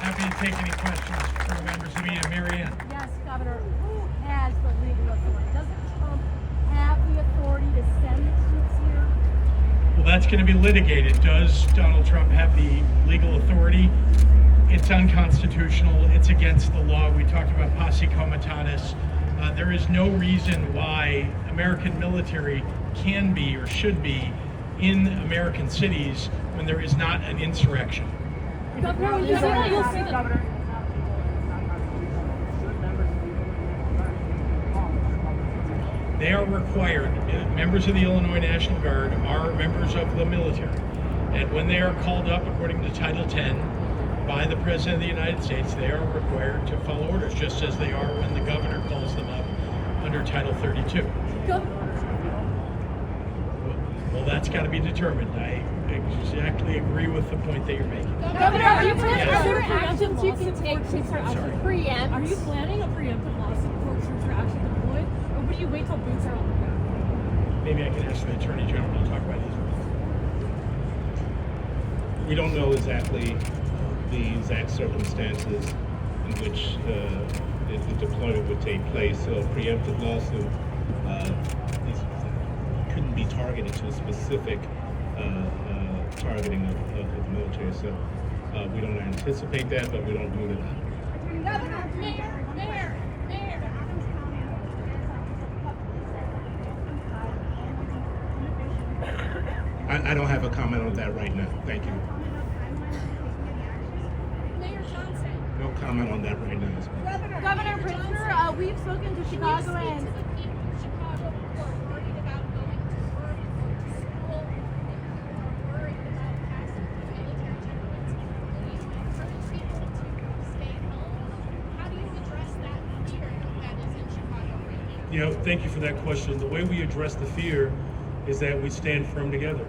Happy to take any questions from members of the media. Mary Ann. Yes, Governor, who has the legal authority? Doesn't Trump have the authority to send the troops here? Well, that's going to be litigated. Does Donald Trump have the legal authority? It's unconstitutional. It's against the law. We talked about posse comitatus. There is no reason why American military can be or should be in American cities when there is not an insurrection. Governor, you say that you'll see the They are required. Members of the Illinois National Guard are members of the military. And when they are called up according to Title 10 by the President of the United States, they are required to follow orders, just as they are when the governor calls them up under Title 32. Well, that's got to be determined. I exactly agree with the point that you're making. Governor, are you planning Yes. other actions you can take to Sorry. preempt? Are you planning a preemptive lawsuit before troops are actually deployed, or would you wait till boots are on the ground? Maybe I can ask the Attorney General to talk about his role. We don't know exactly the exact circumstances in which the deployment would take place. So a preemptive lawsuit couldn't be targeted to a specific targeting of the military. So we don't anticipate that, but we don't rule it out. Governor, Mayor. I don't have a comment on that right now. Thank you. Mayor Johnson. No comment on that right now. Governor Pritzker, we've spoken to Chicagoans. You know, thank you for that question. The way we address the fear is that we stand firm together.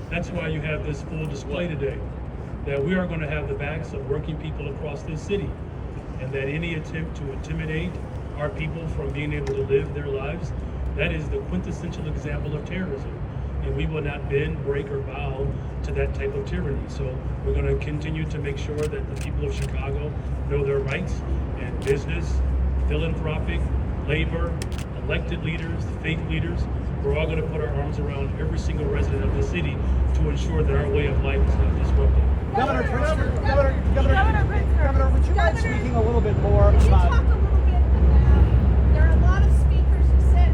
That's why you have this full display today, that we are going to have the backs of working people across this city, and that any attempt to intimidate our people from being able to live their lives, that is the quintessential example of terrorism. And we will not bend, break, or bow to that type of tyranny. So we're going to continue to make sure that the people of Chicago know their rights, and business, philanthropic, labor, elected leaders, faith leaders. We're all going to put our arms around every single resident of the city to ensure that our way of life is not disrupted. Governor Pritzker, would you mind speaking a little bit more Could you about... talk a little bit about, there are a lot of speakers who said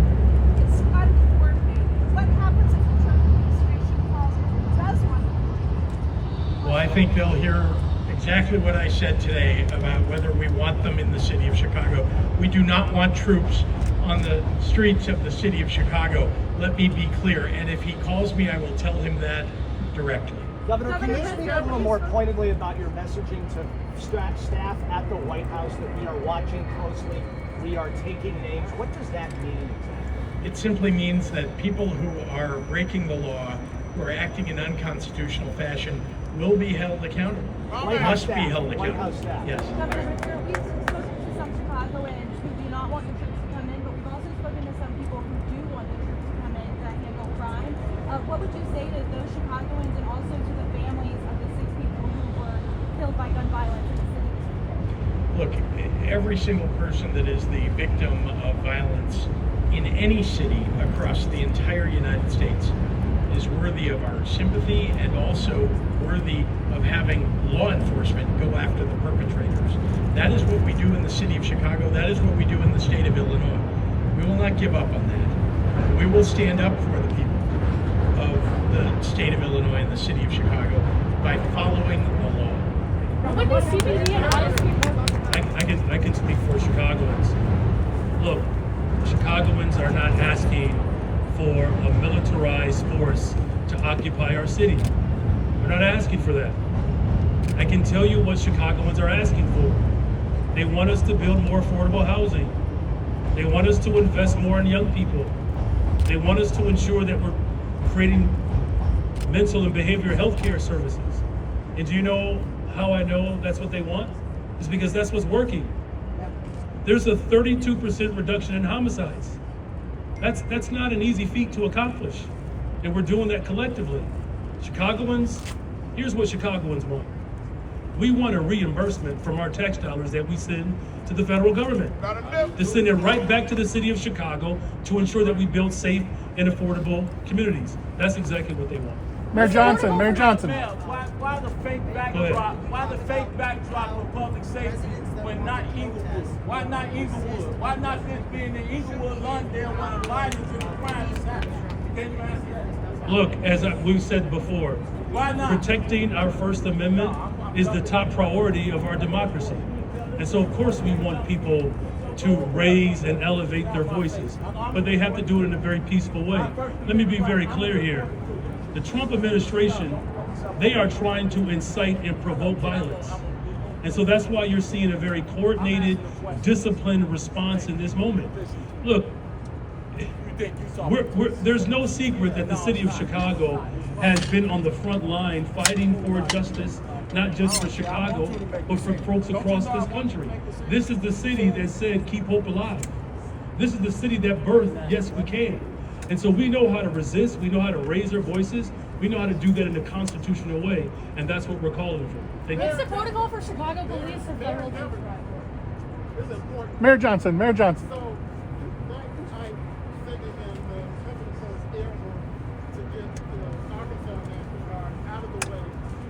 it's uncoordinated. What happens if the Trump administration calls and does one? Well, I think they'll hear exactly what I said today about whether we want them in the city of Chicago. We do not want troops on the streets of the city of Chicago. Let me be clear. And if he calls me, I will tell him that directly. Governor, can you speak a little more pointedly about your messaging to staff at the White House that we are watching closely, we are taking names? What does that mean exactly? It simply means that people who are breaking the law, who are acting in unconstitutional fashion, will be held accountable. Must be held White accountable. House staff. Yes. Governor Pritzker, we've spoken to some Chicagoans who do not want the troops to come in, but we've also spoken to some people who do want the troops to come in to handle crime. What would you say to those Chicagoans and also to the families of the 6 people who were killed by gun violence in the city? Look, every single person that is the victim of violence in any city across the entire United States is worthy of our sympathy and also worthy of having law enforcement go after the perpetrators. That is what we do in the city of Chicago. That is what we do in the state of Illinois. We will not give up on that. We will stand up for the people of the state of Illinois and the city of Chicago by following the law. Would the CBD and I can speak for Chicagoans. Look, Chicagoans are not asking for a militarized force to occupy our city. We're not asking for that. I can tell you what Chicagoans are asking for. They want us to build more affordable housing. They want us to invest more in young people. They want us to ensure that we're creating mental and behavioral health care services. And do you know how I know that's what they want? It's because that's what's working. There's a 32% reduction in homicides. That's not an easy feat to accomplish. And we're doing that collectively. Chicagoans, here's what Chicagoans want. We want a reimbursement from our tax dollars that we send to the federal government, to send it right back to the city of Chicago to ensure that we build safe and affordable communities. That's exactly what they want. Mayor Johnson, Mayor Johnson. Why the fake backdrop? Why the fake backdrop of public safety when not Inglewood? Why not Inglewood? Why not this being in Inglewood, Londale, when the violence and the crime is happening? Can you answer that? Look, as we've said before, Why not? protecting our First Amendment is the top priority of our democracy. And so, of course, we want people to raise and elevate their voices, but they have to do it in a very peaceful way. Let me be very clear here. The Trump administration, they are trying to incite and provoke violence. And so that's why you're seeing a very coordinated, disciplined response in this moment. Look, there's no secret that the city of Chicago has been on the front line fighting for justice, not just for Chicago, but for folks across this country. This is the city that said, keep hope alive. This is the city that birthed, yes, we can. And so we know how to resist, we know how to raise our voices, we know how to do that in a constitutional way, and that's what we're calling for. Thank What's you. the protocol for Chicago police or federal police? Mayor Johnson, Mayor Johnson. So, like I said in the Huffington Post article, to get the Arkansas National Guard out of the way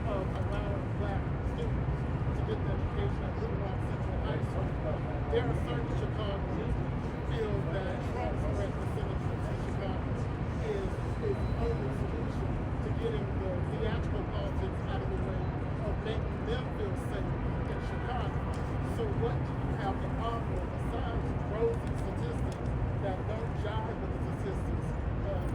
of allowing black students to get the education at Little Rock Central High School, there are certain Chicagoans who feel that Trump's representative in Chicago is only solution to getting the theatrical politics out of the way of making them feel safe in Chicago. So what do you have to offer besides rosy statistics that don't jive with the statistics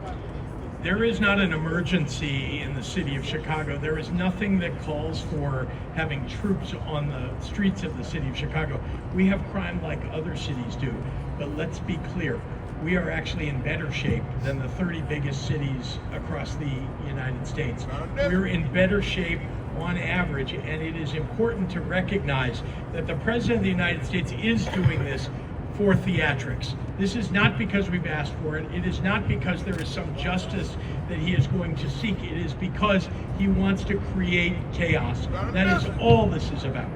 by any statistics? There is not an emergency in the city of Chicago. There is nothing that calls for having troops on the streets of the city of Chicago. We have crime like other cities do, but let's be clear. We are actually in better shape than the 30 biggest cities across the United States. We're in better shape on average, and it is important to recognize that the President of the United States is doing this for theatrics. This is not because we've asked for it. It is not because there is some justice that he is going to seek. It is because he wants to create chaos. That is all this is about.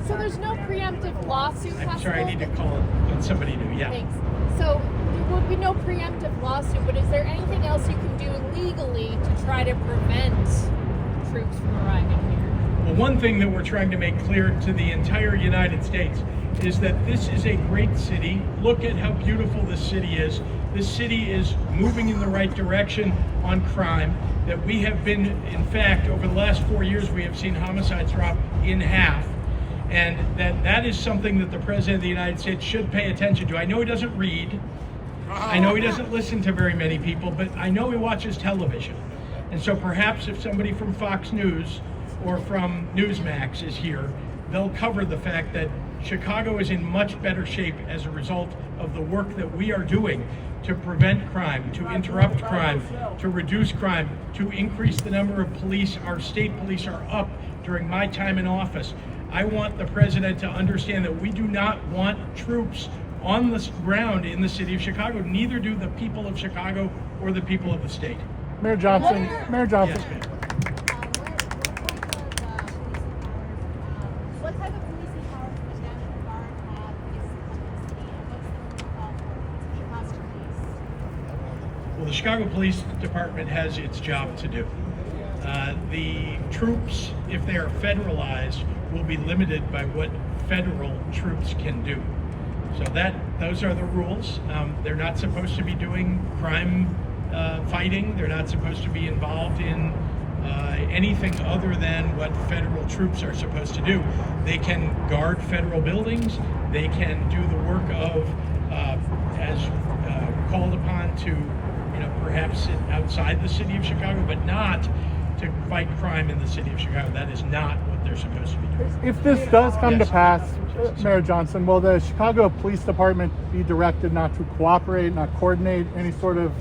So there's no preemptive lawsuit I'm possible? sorry, I need to call on somebody new. Yeah. Thanks. So there would be no preemptive lawsuit, but is there anything else you can do legally to try to prevent troops from arriving here? Well, one thing that we're trying to make clear to the entire United States is that this is a great city. Look at how beautiful this city is. This city is moving in the right direction on crime. That we have been, in fact, over the last 4 years, we have seen homicides drop in half. And that is something that the President of the United States should pay attention to. I know he doesn't read. I know he doesn't listen to very many people, but I know he watches television. And so perhaps if somebody from Fox News or from Newsmax is here, they'll cover the fact that Chicago is in much better shape as a result of the work that we are doing to prevent crime, to interrupt crime, to reduce crime, to increase the number of police. Our state police are up during my time in office. I want the president to understand that we do not want troops on the ground in the city of Chicago. Neither do the people of Chicago or the people of the state. Mayor Johnson, Mayor Johnson. Yes, ma'am. What type of policing powers does the National Guard have in the city? What's the protocol for Chicago police? Well, the Chicago Police Department has its job to do. The troops, if they are federalized, will be limited by what federal troops can do. So those are the rules. They're not supposed to be doing crime fighting. They're not supposed to be involved in anything other than what federal troops are supposed to do. They can guard federal buildings. They can do the work of, as called upon to, perhaps sit outside the city of Chicago, but not to fight crime in the city of Chicago. That is not what they're supposed to be doing. If this does come to Yes. pass, Mayor Johnson, will the Chicago Police Department be directed not to cooperate, not coordinate any sort of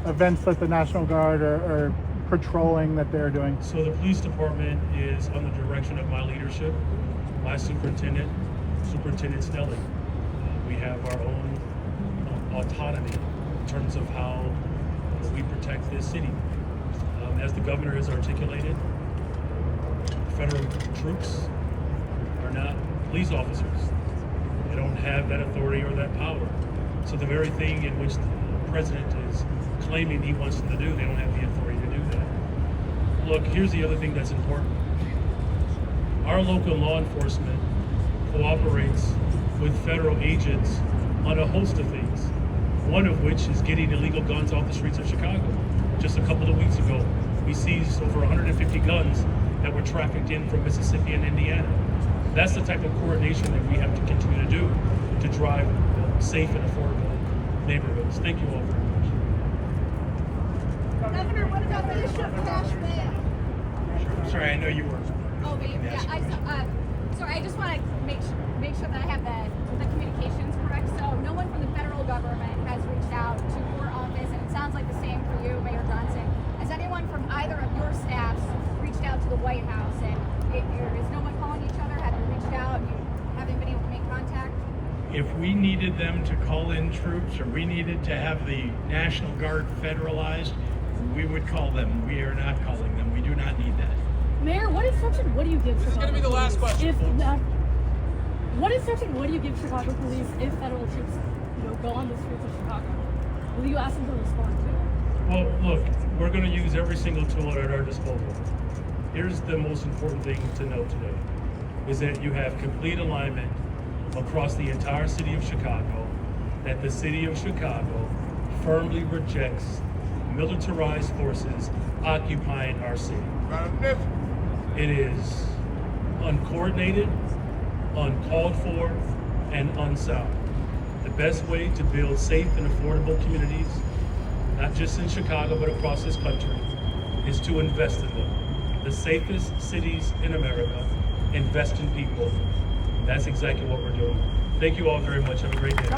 events that the National Guard or patrolling that they're doing? So the police department is under the direction of my leadership, my superintendent, Superintendent Snelling. We have our own autonomy in terms of how we protect this city. As the governor has articulated, federal troops are not police officers. They don't have that authority or that power. So the very thing in which the president is claiming he wants them to do, they don't have the authority to do that. Look, here's the other thing that's important. Our local law enforcement cooperates with federal agents on a host of things, one of which is getting illegal guns off the streets of Chicago. Just a couple of weeks ago, we seized over 150 guns that were trafficked in from Mississippi and Indiana. That's the type of coordination that we have to continue to do to drive safe and affordable neighborhoods. Thank you all very much. Governor, what about the issue of cash bail? I'm sorry, I know you were. Oh, but yeah, sorry, I just want to make sure that I have the communications correct. So no one from the federal government has reached out to your office, and it sounds like the same for you, Mayor Johnson. Has anyone from either of your staffs reached out to the White House? And is no one calling each other? Have you reached out? You haven't been able to make contact? If we needed them to call in troops or we needed to have the National Guard federalized, we would call them. We are not calling them. We do not need that. Mayor, what instruction would you give Chicago? This is going to be the last question. What instruction would you give Chicago police if federal troops, go on the streets of Chicago? Will you ask them to respond to it? Well, look, we're going to use every single tool at our disposal. Here's the most important thing to note today, is that you have complete alignment across the entire city of Chicago, that the city of Chicago firmly rejects militarized forces occupying our city. It is uncoordinated, uncalled for, and unsound. The best way to build safe and affordable communities, not just in Chicago, but across this country, is to invest in them. The safest cities in America invest in people. That's exactly what we're doing. Thank you all very much. Have a great day.